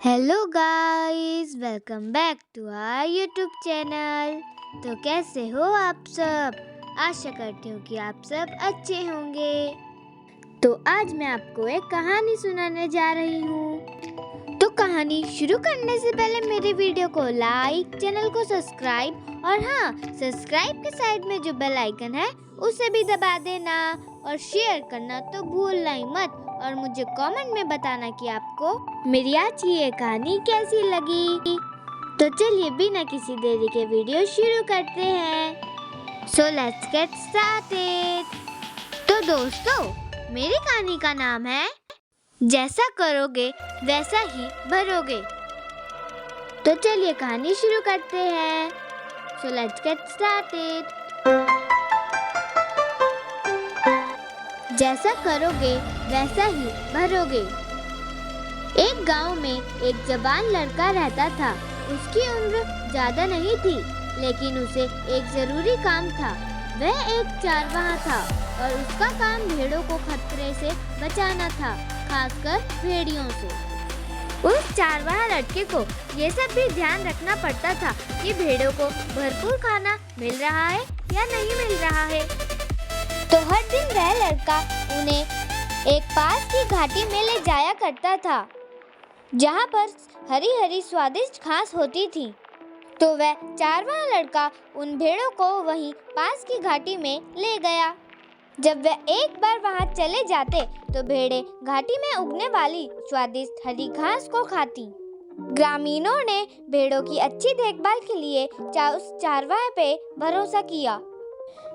Hello guys, welcome back to our YouTube channel. तो कैसे हो आप सब? आशा करती हूँ कि आप सब अच्छे होंगे। तो आज मैं आपको एक कहानी सुनाने जा रही हूँ। तो कहानी शुरू करने से पहले मेरे वीडियो को लाइक, चैनल को सब्सक्राइब और हाँ, सब्सक्राइब के साइड में जो बेल आइकन है उसे भी दबा देना और शेयर करना तो भूलना ही मत। और मुझे कमेंट में बताना कि आपको मेरी आज की ये कहानी कैसी लगी। तो चलिए बिना किसी देरी के वीडियो शुरू करते हैं। So let's get started. तो दोस्तों, मेरी कहानी का नाम है जैसा करोगे वैसा ही भरोगे। तो चलिए कहानी शुरू करते हैं। So let's get started. जैसा करोगे वैसा ही भरोगे। एक गांव में एक जवान लड़का रहता था। उसकी उम्र ज्यादा नहीं थी, लेकिन उसे एक जरूरी काम था। वह एक चारवाहा था और उसका काम भेड़ों को खतरे से बचाना था, खासकर भेड़ियों से। उस चारवाहा लड़के को ये सब भी ध्यान रखना पड़ता था कि भेड़ों को भरपूर खाना मिल रहा है या नहीं मिल रहा है। तो हर दिन वह लड़का उन्हें एक पास की घाटी में ले जाया करता था, जहाँ पर हरी हरी स्वादिष्ट घास होती थी। तो वह चारवाहा लड़का उन भेड़ों को वहीं पास की घाटी में ले गया। जब वह एक बार वहाँ चले जाते तो भेड़ें घाटी में उगने वाली स्वादिष्ट हरी घास को खाती। ग्रामीणों ने भेड़ों की अच्छी देखभाल के लिए उस चारवाहे पे भरोसा किया।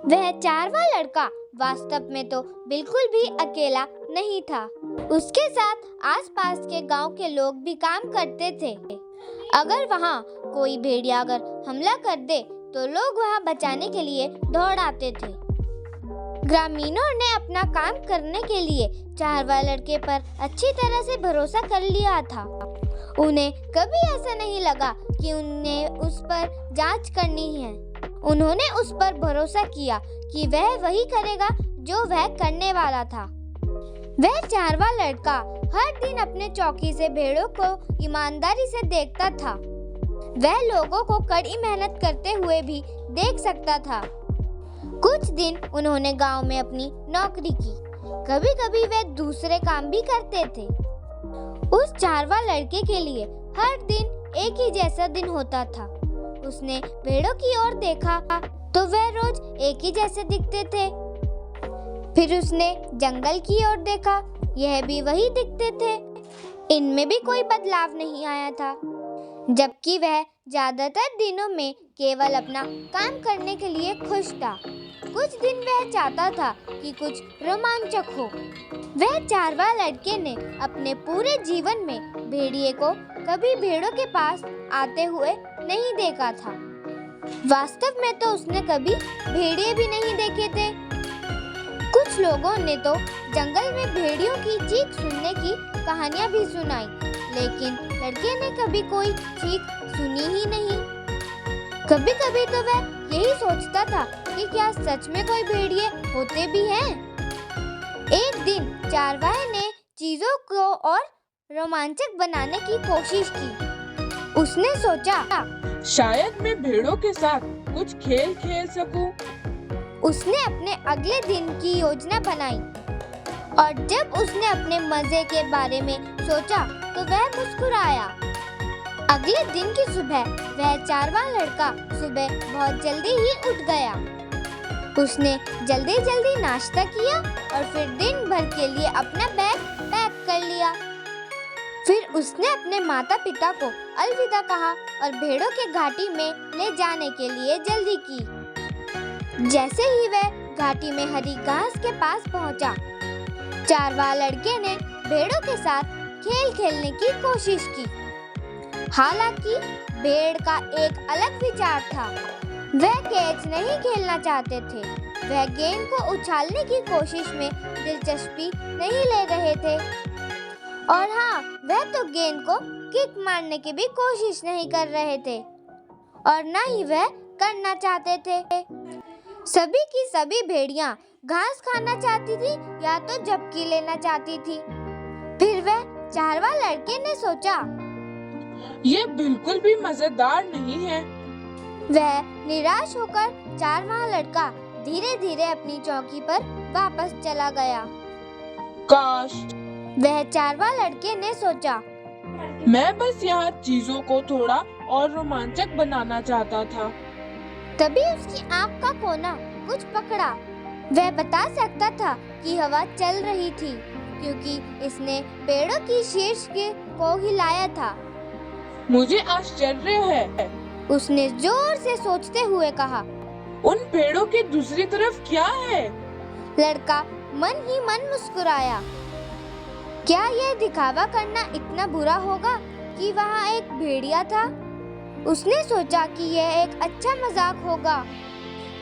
वह चारवाहा लड़का वास्तव में तो बिल्कुल भी अकेला नहीं था। उसके साथ आसपास के गांव के लोग भी काम करते थे। अगर वहां कोई भेड़िया अगर हमला कर दे तो लोग वहां बचाने के लिए दौड़ आते थे। ग्रामीणों ने अपना काम करने के लिए चारवाहा लड़के पर अच्छी तरह से भरोसा कर लिया था। उन्हें कभी ऐसा नहीं लगा कि उन्हें उस पर जांच करनी है। उन्होंने उस पर भरोसा किया कि वह वही करेगा जो वह करने वाला था। वह चारवाहा लड़का हर दिन अपने चौकी से भेड़ों को ईमानदारी से देखता था। वह लोगों को कड़ी मेहनत करते हुए भी देख सकता था। कुछ दिन उन्होंने गांव में अपनी नौकरी की। कभी-कभी वे दूसरे काम भी करते थे। उस चारवाहा लड़के के लिए हर दिन एक ही जैसा दिन होता था। उसने भेड़ों की ओर देखा तो वह रोज एक ही जैसे दिखते थे। फिर उसने जंगल की ओर देखा, यह भी वही दिखते थे। इनमें भी कोई बदलाव नहीं आया था। जबकि वह ज्यादातर दिनों में केवल अपना काम करने के लिए खुश था। कुछ दिन वह चाहता था कि कुछ रोमांचक हो। वह चारवाहा लड़के ने अपने पूरे जीवन में भेड़िए को कभी भेड़ों के पास आते हुए नहीं देखा था। वास्तव में तो उसने कभी भेड़िए भी नहीं देखे थे। कुछ लोगों ने तो जंगल में भेड़ियों की चीख सुनने की कहानियां भी सुनाई, लेकिन लड़के ने कभी कोई चीख सुनी ही नहीं। कभी-कभी तो वह यही सोचता था कि क्या सच में कोई भेड़िए होते भी हैं। एक दिन चारवाहे ने चीजों को और रोमांचक बनाने की कोशिश की। उसने सोचा, शायद मैं भेड़ों के साथ कुछ खेल खेल सकूं। उसने अपने अगले दिन की योजना बनाई और जब उसने अपने मजे के बारे में सोचा तो वह मुस्कुराया। अगले दिन की सुबह वह चारवाहा लड़का सुबह बहुत जल्दी ही उठ गया। उसने जल्दी जल्दी नाश्ता किया और फिर दिन भर के लिए अपना बैग पैक कर लिया। फिर उसने अपने माता पिता को अलविदा कहा और भेड़ों के घाटी में ले जाने के लिए जल्दी की। जैसे ही वह घाटी में हरी घास के पास पहुंचा, चारवाहा लड़के ने भेड़ों के साथ खेल खेलने की कोशिश की। हालांकि भेड़ का एक अलग विचार था। वह कैच नहीं खेलना चाहते थे। वह गेंद को उछालने की कोशिश में दिलचस्पी नहीं ले रहे थे। और हाँ, वह तो गेंद को किक मारने की भी कोशिश नहीं कर रहे थे और न ही वह करना चाहते थे। सभी की सभी भेड़ियां घास खाना चाहती थी या तो झपकी लेना चाहती थी। फिर वह चारवाहा लड़के ने सोचा, ये बिल्कुल भी मजेदार नहीं है। वह निराश होकर चारवाहा लड़का धीरे धीरे अपनी चौकी पर वापस चला गया। काश वह चारवाहा लड़के ने सोचा, मैं बस यहाँ चीजों को थोड़ा और रोमांचक बनाना चाहता था। तभी उसकी आंख का कोना कुछ पकड़ा। वह बता सकता था कि हवा चल रही थी क्योंकि इसने पेड़ों की शीर्ष को हिलाया था। मुझे आश्चर्य है। उसने जोर से सोचते हुए कहा। उन पेड़ों के दूसरी तरफ क्या है? लड़का मन ही मन मुस्कुराया। क्या यह दिखावा करना इतना बुरा होगा कि वहाँ एक भेड़िया था? उसने सोचा कि यह एक अच्छा मजाक होगा।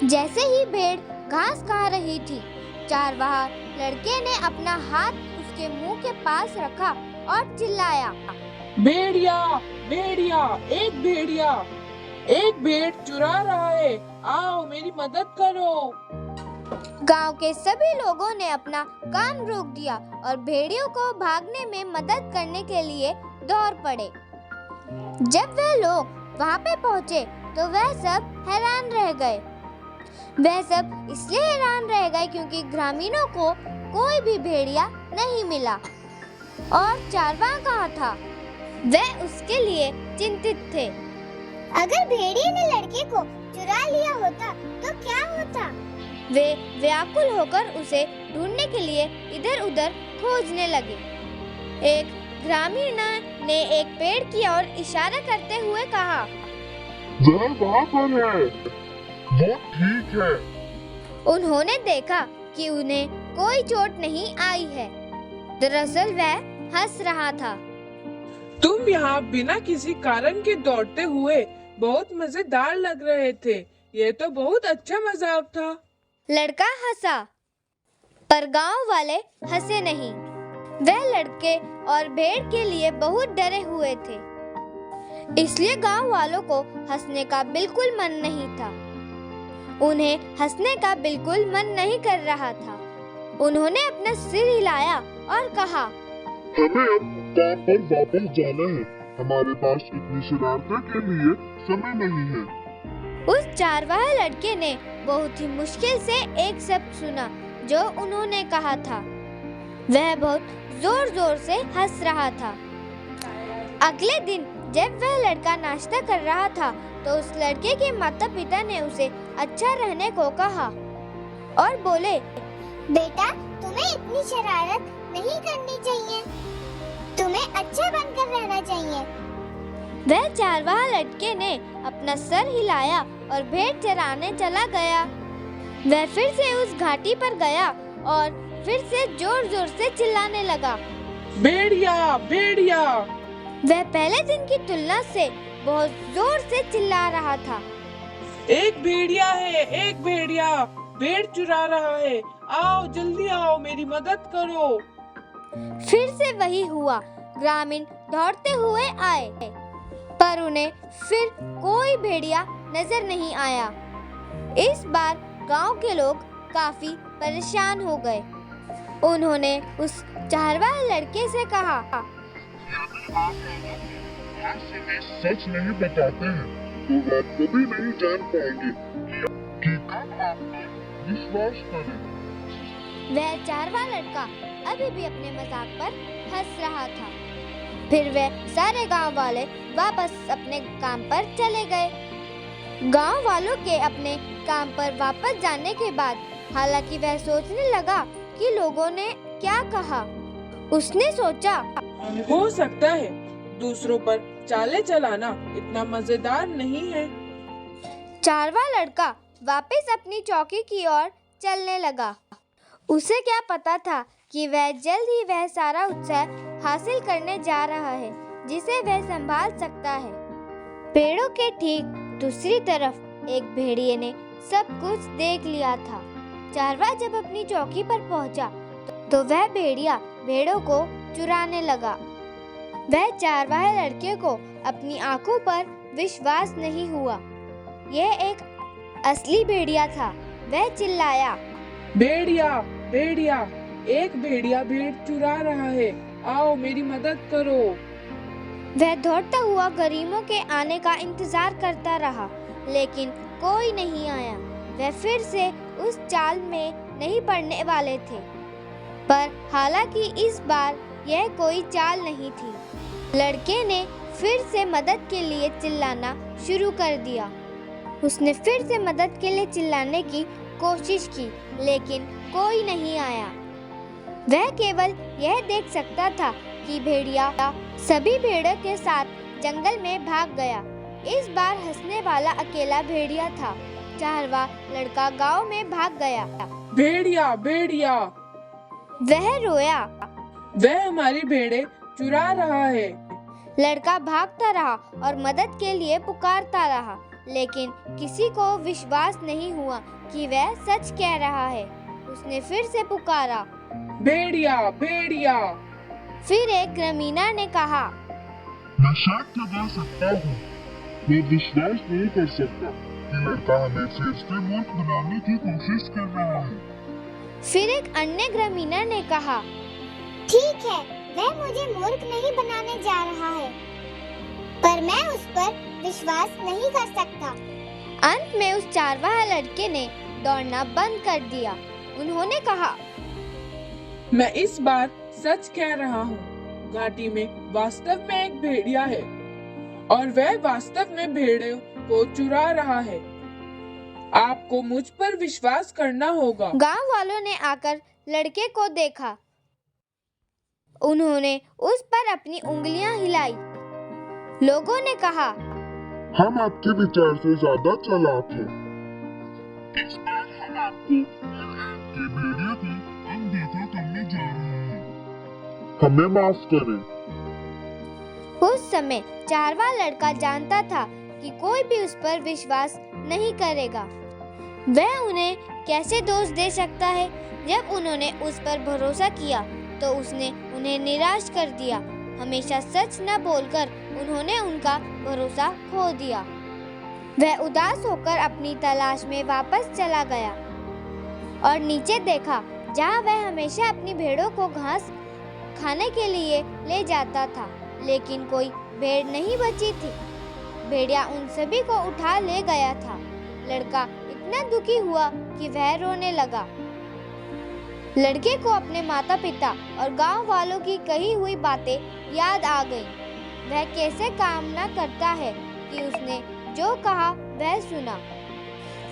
जैसे ही भेड़ घास खा रही थी, चारवाहा लड़के ने अपना हाथ उसके मुंह के पास रखा और चिल्लाया, भेड़िया, भेड़िया, एक भेड़ चुरा रहा है, आओ मेरी मदद करो। गांव के सभी लोगों ने अपना काम रोक दिया और भेड़ियों को भागने में मदद करने के लिए दौड़ पड़े। जब वह लोग वहां पे पहुंचे तो वह सब हैरान रह गए। वह सब इसलिए हैरान रह गए क्योंकि ग्रामीणों को कोई भी भेड़िया नहीं मिला और चारवाहा कहाँ था। वह उसके लिए चिंतित थे। अगर भेड़िए ने लड़के को चुरा लिया होता तो क्या होता? वे व्याकुल होकर उसे ढूंढने के लिए इधर-उधर खोजने लगे। एक ग्रामीण ने एक पेड़ की ओर इशारा करते हुए कहा, वह वहाँ पर है, वो ठीक है। उन्होंने देखा कि उन्हें कोई चोट नहीं आई है। दरअसल वह हंस रहा था। तुम यहाँ बिना किसी कारण के दौड़ते हुए बहुत मजेदार लग रहे थे। ये तो बहुत अच्छा मजाक था। लड़का हंसा, पर गांव वाले हंसे नहीं। वह लड़के और भेड़ के लिए बहुत डरे हुए थे, इसलिए गांव वालों को हंसने का बिल्कुल मन नहीं था। उन्हें हंसने का बिल्कुल मन नहीं कर रहा था। उन्होंने अपना सिर हिलाया और कहा, हमें अब काम पर वापस जाना है। हमारे पास इतनी शरारतों के लिए समय नहीं है। उस चारवाहा लड़के ने बहुत ही मुश्किल से एक शब्द सुना जो उन्होंने कहा था। वह बहुत जोर जोर से हंस रहा था। अगले दिन जब वह लड़का नाश्ता कर रहा था तो उस लड़के के माता पिता ने उसे अच्छा रहने को कहा और बोले, बेटा, तुम्हें इतनी शरारत नहीं करनी चाहिए। तुम्हें अच्छा बनकर रहना चाहिए। वह चारवाहा लड़के ने अपना सर हिलाया और भेड़ चराने चला गया। वह फिर से उस घाटी पर गया और फिर से जोर जोर से चिल्लाने लगा, भेड़िया, भेड़िया। वह पहले दिन की तुलना से बहुत जोर से चिल्ला रहा था। एक भेड़िया है, एक भेड़िया, भेड़ चुरा रहा है, आओ जल्दी आओ मेरी मदद करो। फिर से वही हुआ। ग्रामीण दौड़ते हुए आए, पर उन्हें फिर कोई भेड़िया नजर नहीं आया। इस बार गांव के लोग काफी परेशान हो गए। उन्होंने उस चारवाहा लड़के से कहा, सच नहीं बताते हैं तो आप कभी नहीं जान पाएंगे कि कब आप पर विश्वास करें। वह चारवाहा लड़का अभी भी अपने मजाक पर हंस रहा था। फिर वह सारे गांव वाले वापस अपने काम पर चले गए। गांव वालों के अपने काम पर वापस जाने के बाद हालांकि वह सोचने लगा कि लोगों ने क्या कहा। उसने सोचा, हो सकता है दूसरों पर चाले चलाना इतना मजेदार नहीं है। चारवाहा लड़का वापस अपनी चौकी की ओर चलने लगा। उसे क्या पता था कि वह जल्द ही वह सारा उत्साह हासिल करने जा रहा है जिसे वह संभाल सकता है। पेड़ों के ठीक दूसरी तरफ एक भेड़िए ने सब कुछ देख लिया था। चारवाहा जब अपनी चौकी पर पहुंचा तो वह भेड़िया भेड़ों को चुराने लगा। वह चारवाहा लड़के को अपनी आंखों पर विश्वास नहीं हुआ। यह एक असली भेड़िया था। वह चिल्लाया, भेड़िया, भेड़िया, एक भेड़िया भेड़ चुरा रहा है, आओ मेरी मदद करो। वह दौड़ता हुआ गरीबों के आने का इंतजार करता रहा, लेकिन कोई नहीं आया। वह फिर से उस चाल में नहीं पड़ने वाले थे, पर हालांकि इस बार यह कोई चाल नहीं थी। लड़के ने फिर से मदद के लिए चिल्लाना शुरू कर दिया। उसने फिर से मदद के लिए चिल्लाने की कोशिश की, लेकिन कोई नहीं आया। वह केवल यह देख सकता था कि भेड़िया सभी भेड़ों के साथ जंगल में भाग गया। इस बार हंसने वाला अकेला भेड़िया था। चारवा लड़का गांव में भाग गया। भेड़िया भेड़िया, वह रोया। वह हमारी भेड़ें चुरा रहा है। लड़का भागता रहा और मदद के लिए पुकारता रहा, लेकिन किसी को विश्वास नहीं हुआ कि वह सच कह रहा है। उसने फिर से पुकारा, भेड़िया भेड़िया। फिर एक ग्रामीणा ने कहा, मैं शायद लगा सकता हूँ। मैं विश्वास नहीं कर सकता कि लड़का हमें फिर से मूर्ख बनाने की कोशिश कर रहा है। फिर एक अन्य ग्रामीणा ने कहा, ठीक है, वह मुझे मूर्ख नहीं बनाने जा रहा है, पर मैं उस पर विश्वास नहीं कर सकता। अंत में उस चारवाहा लड़के ने दौड़ना बंद कर दिया। उन्होंने कहा, मैं इस बार सच कह रहा हूँ। घाटी में वास्तव में एक भेड़िया है और वह वास्तव में भेड़ों को चुरा रहा है। आपको मुझ पर विश्वास करना होगा। गांव वालों ने आकर लड़के को देखा। उन्होंने उस पर अपनी उंगलियां हिलाई। लोगों ने कहा, हम आपके विचार से ज्यादा चालाक हैं। इस बार हम आपको और आपके भेड़िए को अनदेखा करने जा रहे हैं। हमें माफ करें। उस समय चारवा लड़का जानता था कि कोई भी उस पर विश्वास नहीं करेगा। वह उन्हें कैसे दोष दे सकता है? जब उन्होंने उस पर भरोसा किया तो उसने उन्हें निराश कर दिया। हमेशा सच न बोलकर उन्होंने उनका भरोसा खो दिया। वह उदास होकर अपनी तलाश में वापस चला गया और नीचे देखा, जहाँ वह हमेशा अपनी भेड़ों को घास खाने के लिए ले जाता था, लेकिन कोई भेड़ नहीं बची थी। भेड़िया उन सभी को उठा ले गया था। लड़का इतना दुखी हुआ कि वह रोने लगा। लड़के को अपने माता पिता और गांव वालों की कही हुई बातें याद आ गईं। वह कैसे कामना करता है कि उसने जो कहा वह सुना।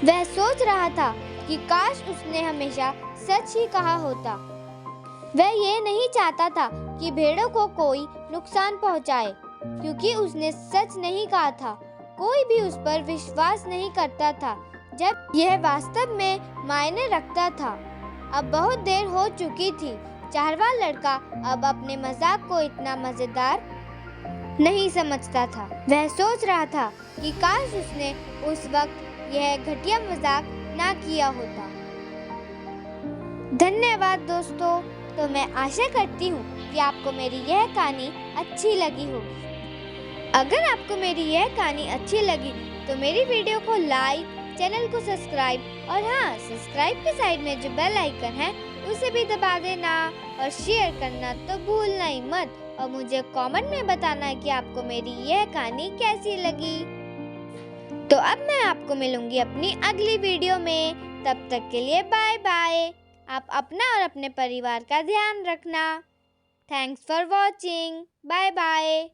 वह सोच रहा था कि काश उसने हमेशा सच ही कहा होता। वह ये नहीं चाहता था कि भेड़ों को कोई नुकसान पहुंचाए, क्योंकि उसने सच नहीं कहा था। कोई भी उस पर विश्वास नहीं करता था जब यह वास्तव में मायने रखता था। अब बहुत देर हो चुकी थी। चारवा लड़का अब अपने मजाक को इतना मजेदार नहीं समझता था। वह सोच रहा था कि काश उसने उस वक्त यह घटिया मजाक ना किया होता। धन्यवाद दोस्तों। तो मैं आशा करती हूँ कि आपको मेरी यह कहानी अच्छी लगी होगी। अगर आपको मेरी यह कहानी अच्छी लगी तो मेरी वीडियो को लाइक, चैनल को सब्सक्राइब और हाँ, सब्सक्राइब के साइड में जो बेल आइकन है उसे भी दबा देना और शेयर करना तो भूलना ही मत। और मुझे कमेंट में बताना है कि आपको मेरी यह कहानी कैसी लगी। तो अब मैं आपको मिलूंगी अपनी अगली वीडियो में। तब तक के लिए बाय बाय। आप अपना और अपने परिवार का ध्यान रखना। Thanks for watching. Bye bye.